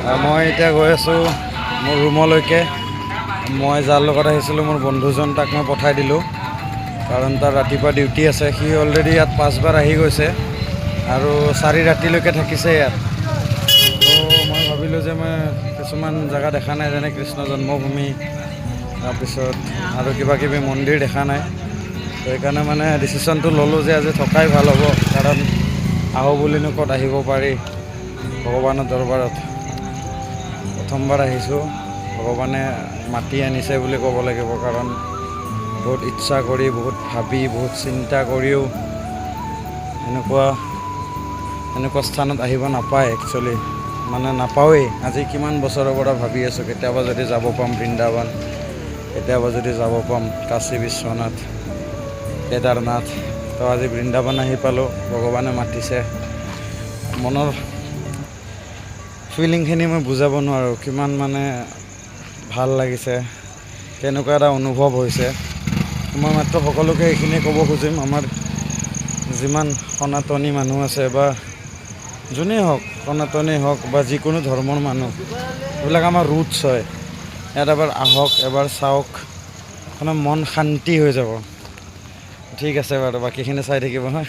মই এতিয়া গৈ আছোঁ মোৰ ৰুমলৈকে। মই যাৰ লগত আহিছিলোঁ মোৰ বন্ধুজন, তাক মই পঠাই দিলোঁ কাৰণ তাৰ ৰাতিপুৱা ডিউটি আছে। সি অলৰেডি ইয়াত 5 বাৰ আহি গৈছে আৰু 4 ৰাতিলৈকে থাকিছে ইয়াত। তো মই ভাবিলোঁ যে মই কিছুমান জেগা দেখা নাই, যেনে কৃষ্ণ জন্মভূমি, তাৰপিছত আৰু কিবাকিবি মন্দিৰ দেখা নাই। তো সেইকাৰণে মানে ডিচিশ্যনটো ল'লোঁ যে আজি থকাই ভাল হ'ব, কাৰণ আহোঁ বুলিনো ক'ত আহিব পাৰি ভগৱানৰ দৰবাৰত। প্ৰথমবাৰ আহিছোঁ, ভগৱানে মাতি আনিছে বুলি ক'ব লাগিব, কাৰণ বহুত ইচ্ছা কৰি, বহুত ভাবি, বহুত চিন্তা কৰিও এনেকুৱা স্থানত আহিব নাপায় একচুৱেলি, মানে নাপাওঁৱেই। আজি কিমান বছৰৰ পৰা ভাবি আছোঁ কেতিয়াবা যদি যাব পাম বৃন্দাবন, কেতিয়াবা যদি যাব পাম কাশী বিশ্বনাথ, কেদাৰনাথ। তো আজি বৃন্দাবন আহি পালোঁ, ভগৱানে মাতিছে। মনৰ ফিলিংখিনি মই বুজাব নোৱাৰোঁ, কিমান মানে ভাল লাগিছে, কেনেকুৱা এটা অনুভৱ হৈছে। মই মাত্ৰ সকলোকে এইখিনিয়ে ক'ব খুজিম, আমাৰ যিমান সনাতনী মানুহ আছে বা যোনেই হওক, সনাতনী হওক বা যিকোনো ধৰ্মৰ মানুহ, এইবিলাক আমাৰ ৰুটছ হয়। ইয়াত এবাৰ আহক, এবাৰ চাওক, মানে মন শান্তি হৈ যাব। ঠিক আছে বাৰু, বাকীখিনি চাই থাকিব হা।